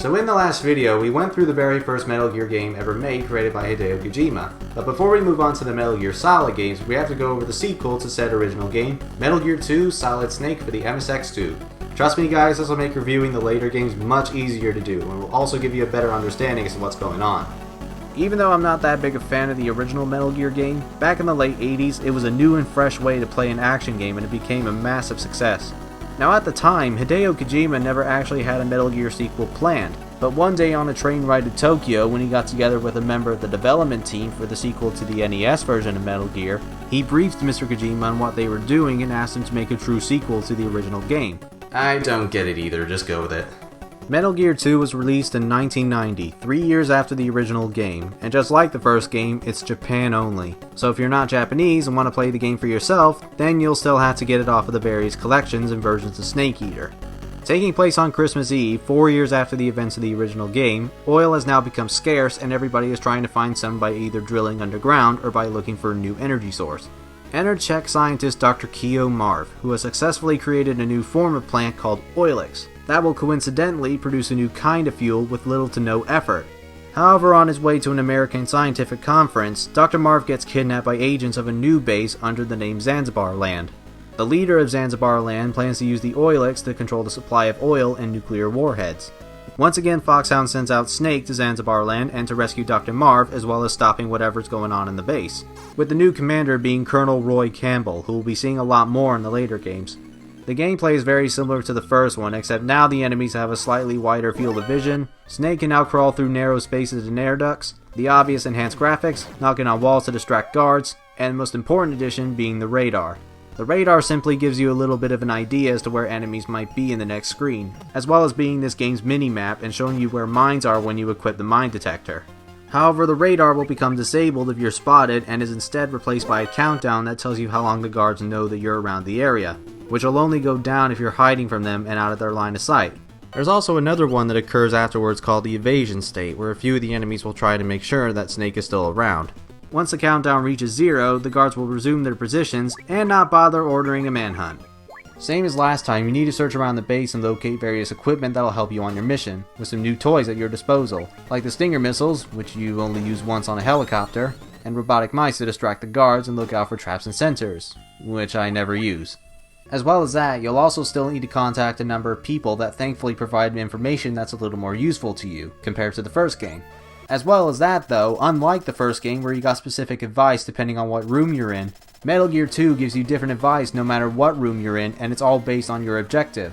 So in the last video, we went through the very first Metal Gear game ever made created by Hideo Kojima. But before we move on to the Metal Gear Solid games, we have to go over the sequel to said original game, Metal Gear 2 Solid Snake for the MSX2. Trust me guys, this will make reviewing the later games much easier to do, and will also give you a better understanding as to what's going on. Even though I'm not that big a fan of the original Metal Gear game, back in the late 80s it was a new and fresh way to play an action game and it became a massive success. Now at the time, Hideo Kojima never actually had a Metal Gear sequel planned, but one day on a train ride to Tokyo when he got together with a member of the development team for the sequel to the NES version of Metal Gear, he briefed Mr. Kojima on what they were doing and asked him to make a true sequel to the original game. I don't get it either, just go with it. Metal Gear 2 was released in 1990, 3 years after the original game, and just like the first game, it's Japan only. So if you're not Japanese and want to play the game for yourself, then you'll still have to get it off of the various collections and versions of Snake Eater. Taking place on Christmas Eve, 4 years after the events of the original game, oil has now become scarce and everybody is trying to find some by either drilling underground or by looking for a new energy source. Enter Czech scientist Dr. Keo Marv, who has successfully created a new form of plant called Oilix that will coincidentally produce a new kind of fuel with little to no effort. However, on his way to an American scientific conference, Dr. Marv gets kidnapped by agents of a new base under the name Zanzibar Land. The leader of Zanzibar Land plans to use the Oilix to control the supply of oil and nuclear warheads. Once again, Foxhound sends out Snake to Zanzibar Land and to rescue Dr. Marv, as well as stopping whatever's going on in the base, with the new commander being Colonel Roy Campbell, who we'll be seeing a lot more in the later games. The gameplay is very similar to the first one, except now the enemies have a slightly wider field of vision, Snake can now crawl through narrow spaces and air ducts, the obvious enhanced graphics, knocking on walls to distract guards, and the most important addition being the radar. The radar simply gives you a little bit of an idea as to where enemies might be in the next screen, as well as being this game's mini-map and showing you where mines are when you equip the mine detector. However, the radar will become disabled if you're spotted and is instead replaced by a countdown that tells you how long the guards know that you're around the area, which will only go down if you're hiding from them and out of their line of sight. There's also another one that occurs afterwards called the evasion state, where a few of the enemies will try to make sure that Snake is still around. Once the countdown reaches 0, the guards will resume their positions and not bother ordering a manhunt. Same as last time, you need to search around the base and locate various equipment that'll help you on your mission, with some new toys at your disposal, like the Stinger missiles, which you only use once on a helicopter, and robotic mice to distract the guards and look out for traps and sensors, which I never use. As well as that, you'll also still need to contact a number of people that thankfully provide information that's a little more useful to you, compared to the first game. As well as that though, unlike the first game where you got specific advice depending on what room you're in, Metal Gear 2 gives you different advice no matter what room you're in, and it's all based on your objective.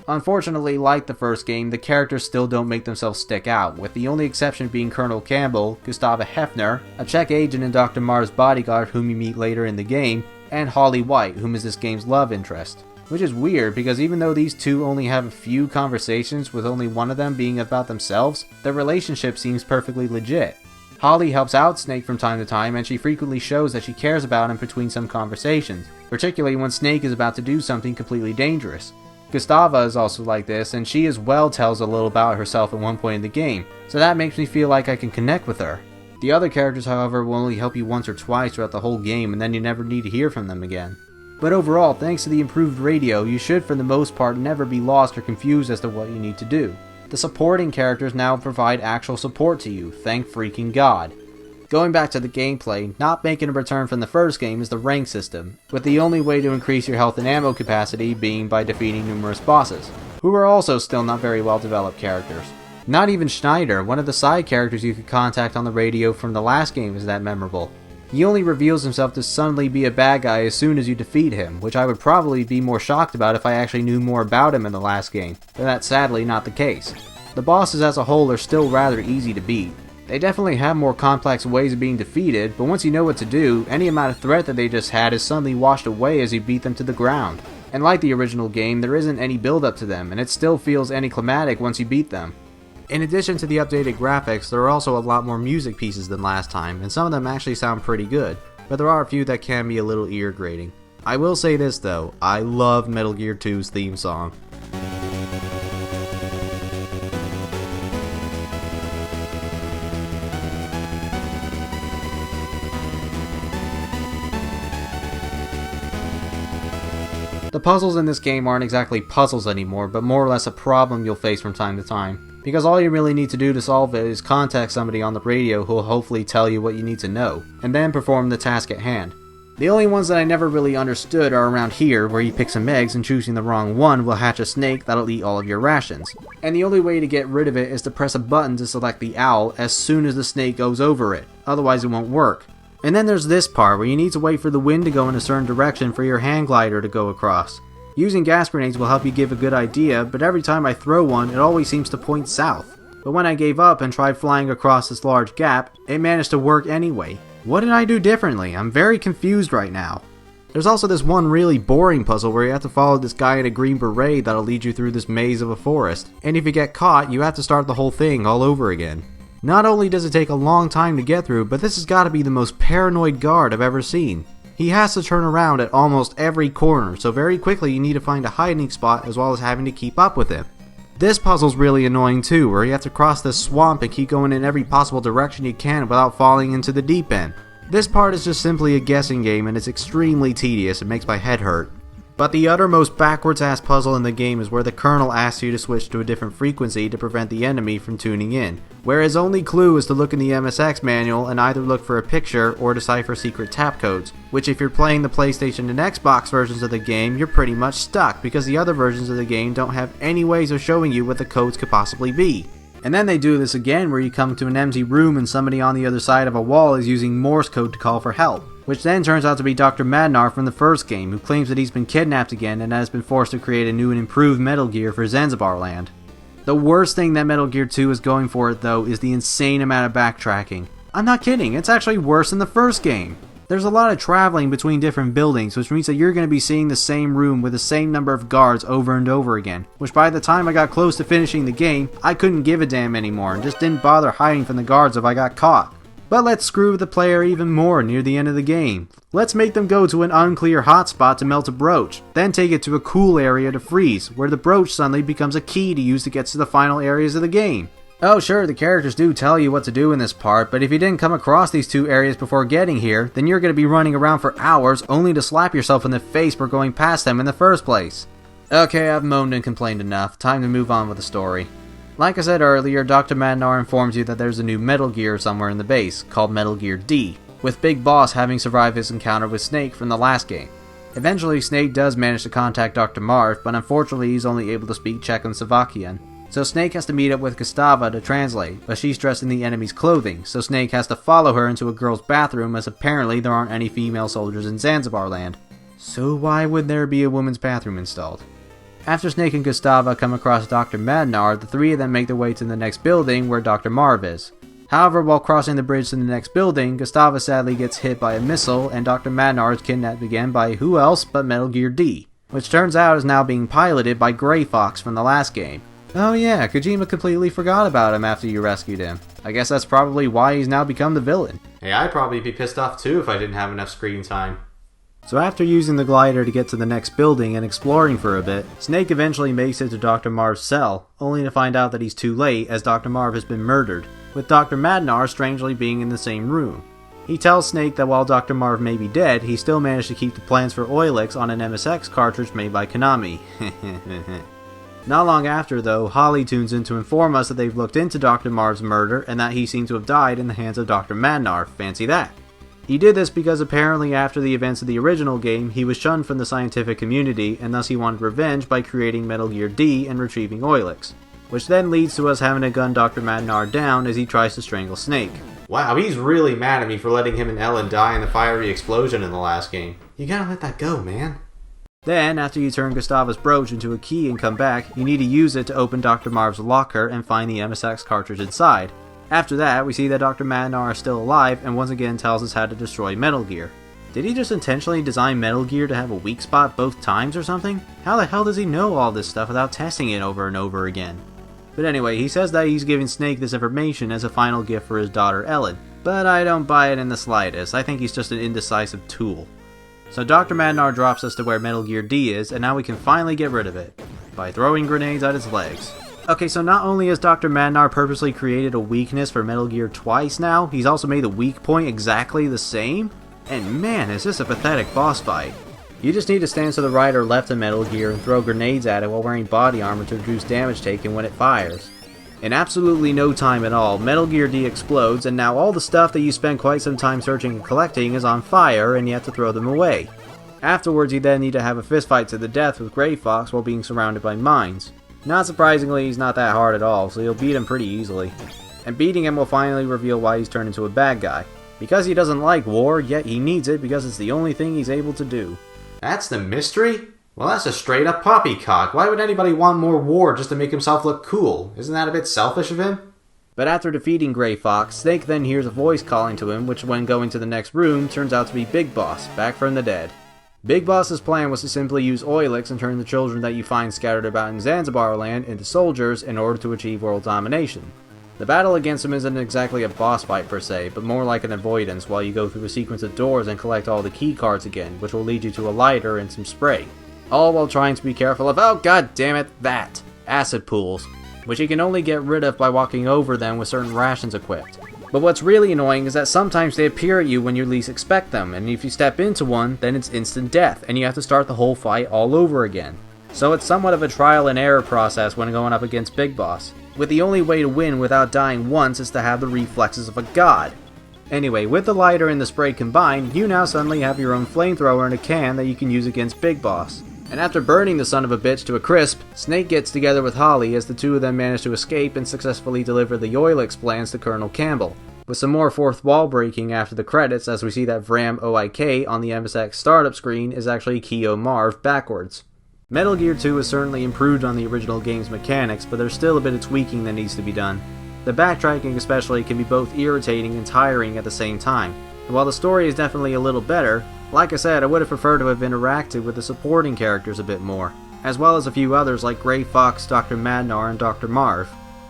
Unfortunately, like the first game, the characters still don't make themselves stick out, with the only exception being Colonel Campbell, Gustave Hefner, a Czech agent and Dr. Marv's bodyguard whom you meet later in the game, and Holly White, whom is this game's love interest. Which is weird, because even though these two only have a few conversations with only one of them being about themselves, their relationship seems perfectly legit. Holly helps out Snake from time to time, and she frequently shows that she cares about him between some conversations, particularly when Snake is about to do something completely dangerous. Gustava is also like this, and she as well tells a little about herself at one point in the game, so that makes me feel like I can connect with her. The other characters, however, will only help you once or twice throughout the whole game, and then you never need to hear from them again. But overall, thanks to the improved radio, you should for the most part never be lost or confused as to what you need to do. The supporting characters now provide actual support to you, thank freaking God. Going back to the gameplay, not making a return from the first game is the rank system, with the only way to increase your health and ammo capacity being by defeating numerous bosses, who are also still not very well developed characters. Not even Schneider, one of the side characters you could contact on the radio from the last game, is that memorable. He only reveals himself to suddenly be a bad guy as soon as you defeat him, which I would probably be more shocked about if I actually knew more about him in the last game, but that's sadly not the case. The bosses as a whole are still rather easy to beat. They definitely have more complex ways of being defeated, but once you know what to do, any amount of threat that they just had is suddenly washed away as you beat them to the ground. And like the original game, there isn't any build up to them, and it still feels anticlimactic once you beat them. In addition to the updated graphics, there are also a lot more music pieces than last time, and some of them actually sound pretty good, but there are a few that can be a little ear grating. I will say this though, I love Metal Gear 2's theme song. The puzzles in this game aren't exactly puzzles anymore, but more or less a problem you'll face from time to time. because all you really need to do to solve it is contact somebody on the radio who will hopefully tell you what you need to know, and then perform the task at hand. The only ones that I never really understood are around here, where you pick some eggs and choosing the wrong one will hatch a snake that'll eat all of your rations. And the only way to get rid of it is to press a button to select the owl as soon as the snake goes over it, otherwise it won't work. And then there's this part where you need to wait for the wind to go in a certain direction for your hand glider to go across. Using gas grenades will help you give a good idea, but every time I throw one, it always seems to point south. But when I gave up and tried flying across this large gap, it managed to work anyway. What did I do differently? I'm very confused right now. There's also this one really boring puzzle where you have to follow this guy in a green beret that'll lead you through this maze of a forest. And if you get caught, you have to start the whole thing all over again. Not only does it take a long time to get through, but this has got to be the most paranoid guard I've ever seen. He has to turn around at almost every corner, so very quickly you need to find a hiding spot as well as having to keep up with him. This puzzle's really annoying too, where you have to cross this swamp and keep going in every possible direction you can without falling into the deep end. This part is just simply a guessing game and it's extremely tedious and makes my head hurt. But the uttermost backwards ass puzzle in the game is where the colonel asks you to switch to a different frequency to prevent the enemy from tuning in, where his only clue is to look in the MSX manual and either look for a picture or decipher secret tap codes, which if you're playing the PlayStation and Xbox versions of the game, you're pretty much stuck because the other versions of the game don't have any ways of showing you what the codes could possibly be. And then they do this again where you come to an empty room and somebody on the other side of a wall is using Morse code to call for help, which then turns out to be Dr. Madnar from the first game, who claims that he's been kidnapped again and has been forced to create a new and improved Metal Gear for Zanzibar Land. The worst thing that Metal Gear 2 is going for it though is the insane amount of backtracking. I'm not kidding, it's actually worse than the first game. There's a lot of traveling between different buildings, which means that you're going to be seeing the same room with the same number of guards over and over again, which by the time I got close to finishing the game, I couldn't give a damn anymore and just didn't bother hiding from the guards if I got caught. But let's screw the player even more near the end of the game. Let's make them go to an unclear hotspot to melt a brooch, then take it to a cool area to freeze, where the brooch suddenly becomes a key to use to get to the final areas of the game. Oh sure, the characters do tell you what to do in this part, but if you didn't come across these two areas before getting here, then you're going to be running around for hours only to slap yourself in the face for going past them in the first place. Okay, I've moaned and complained enough, time to move on with the story. Like I said earlier, Dr. Madnar informs you that there's a new Metal Gear somewhere in the base, called Metal Gear D, with Big Boss having survived his encounter with Snake from the last game. Eventually, Snake does manage to contact Dr. Marv, but unfortunately he's only able to speak Czechoslovakian. So Snake has to meet up with Gustava to translate, but she's dressed in the enemy's clothing, so Snake has to follow her into a girl's bathroom as apparently there aren't any female soldiers in Zanzibar Land. So why would there be a woman's bathroom installed? After Snake and Gustava come across Dr. Madnar, the three of them make their way to the next building where Dr. Marv is. However, while crossing the bridge to the next building, Gustava sadly gets hit by a missile and Dr. Madnar is kidnapped again by who else but Metal Gear D, which turns out is now being piloted by Grey Fox from the last game. Oh yeah, Kojima completely forgot about him after you rescued him. I guess that's probably why he's now become the villain. Hey, I'd probably be pissed off too if I didn't have enough screen time. So after using the glider to get to the next building and exploring for a bit, Snake eventually makes it to Dr. Marv's cell, only to find out that he's too late as Dr. Marv has been murdered, with Dr. Madnar strangely being in the same room. He tells Snake that while Dr. Marv may be dead, he still managed to keep the plans for Oilix on an MSX cartridge made by Konami. Not long after, though, Holly tunes in to inform us that they've looked into Dr. Marv's murder and that he seemed to have died in the hands of Dr. Madnar. Fancy that. He did this because apparently after the events of the original game, he was shunned from the scientific community and thus he wanted revenge by creating Metal Gear D and retrieving Oilix. Which then leads to us having to gun Dr. Madnar down as he tries to strangle Snake. Wow, he's really mad at me for letting him and Ellen die in the fiery explosion in the last game. You gotta let that go, man. Then, after you turn Gustava's brooch into a key and come back, you need to use it to open Dr. Marv's locker and find the MSX cartridge inside. After that, we see that Dr. Madnar is still alive and once again tells us how to destroy Metal Gear. Did he just intentionally design Metal Gear to have a weak spot both times or something? How the hell does he know all this stuff without testing it over and over again? But anyway, he says that he's giving Snake this information as a final gift for his daughter Ellen. But I don't buy it in the slightest. I think he's just an indecisive tool. So Dr. Madnar drops us to where Metal Gear D is, and now we can finally get rid of it, by throwing grenades at its legs. Okay, so not only has Dr. Madnar purposely created a weakness for Metal Gear twice now, he's also made the weak point exactly the same? And man, is this a pathetic boss fight. You just need to stand to the right or left of Metal Gear and throw grenades at it while wearing body armor to reduce damage taken when it fires. In absolutely no time at all, Metal Gear D explodes, and now all the stuff that you spent quite some time searching and collecting is on fire, and you have to throw them away. Afterwards, you then need to have a fistfight to the death with Gray Fox while being surrounded by mines. Not surprisingly, he's not that hard at all, so you'll beat him pretty easily. And beating him will finally reveal why he's turned into a bad guy. Because he doesn't like war, yet he needs it because it's the only thing he's able to do. That's the mystery? Well, that's a straight up poppycock. Why would anybody want more war just to make himself look cool? Isn't that a bit selfish of him? But after defeating Gray Fox, Snake then hears a voice calling to him, which when going to the next room turns out to be Big Boss, back from the dead. Big Boss's plan was to simply use oilix and turn the children that you find scattered about in Zanzibar land into soldiers in order to achieve world domination. The battle against him isn't exactly a boss fight per se, but more like an avoidance while you go through a sequence of doors and collect all the key cards again, which will lead you to a lighter and some spray. All while trying to be careful of, oh god damn it, that! Acid pools, which you can only get rid of by walking over them with certain rations equipped. But what's really annoying is that sometimes they appear at you when you least expect them, and if you step into one, then it's instant death, and you have to start the whole fight all over again. So it's somewhat of a trial and error process when going up against Big Boss, with the only way to win without dying once is to have the reflexes of a god. Anyway, with the lighter and the spray combined, you now suddenly have your own flamethrower in a can that you can use against Big Boss. And after burning the son of a bitch to a crisp, Snake gets together with Holly as the two of them manage to escape and successfully deliver the oilix plans to Colonel Campbell, with some more fourth wall breaking after the credits as we see that Vram OIK on the MSX startup screen is actually Kyo Marv backwards. Metal Gear 2 has certainly improved on the original game's mechanics, but there's still a bit of tweaking that needs to be done. The backtracking especially can be both irritating and tiring at the same time, and while the story is definitely a little better, like I said, I would have preferred to have interacted with the supporting characters a bit more, as well as a few others like Gray Fox, Dr. Madnar, and Dr. Marv.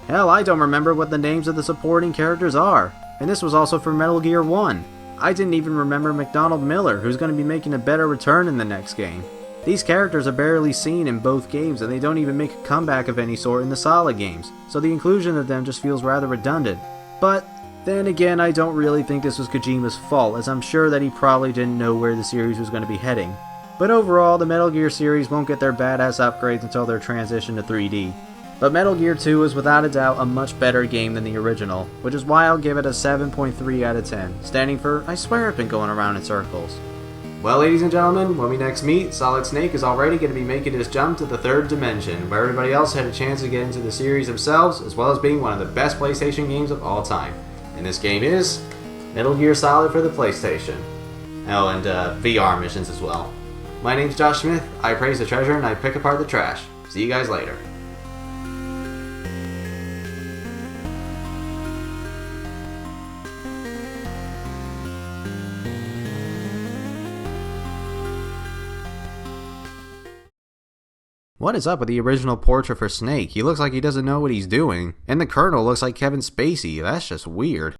Hell, I don't remember what the names of the supporting characters are, and this was also for Metal Gear 1. I didn't even remember McDonald Miller, who's going to be making a better return in the next game. These characters are barely seen in both games, and they don't even make a comeback of any sort in the Solid games, so the inclusion of them just feels rather redundant. But then again, I don't really think this was Kojima's fault, as I'm sure that he probably didn't know where the series was going to be heading. But overall, the Metal Gear series won't get their badass upgrades until their transition to 3D. But Metal Gear 2 is without a doubt a much better game than the original, which is why I'll give it a 7.3 out of 10, standing for, I swear I've been going around in circles. Well, ladies and gentlemen, when we next meet, Solid Snake is already going to be making his jump to the third dimension, where everybody else had a chance to get into the series themselves, as well as being one of the best PlayStation games of all time. And this game is Metal Gear Solid for the PlayStation. Oh, and VR missions as well. My name's Josh Smith, I praise the treasure and I pick apart the trash. See you guys later. What is up with the original portrait for Snake? He looks like he doesn't know what he's doing. And the Colonel looks like Kevin Spacey. That's just weird.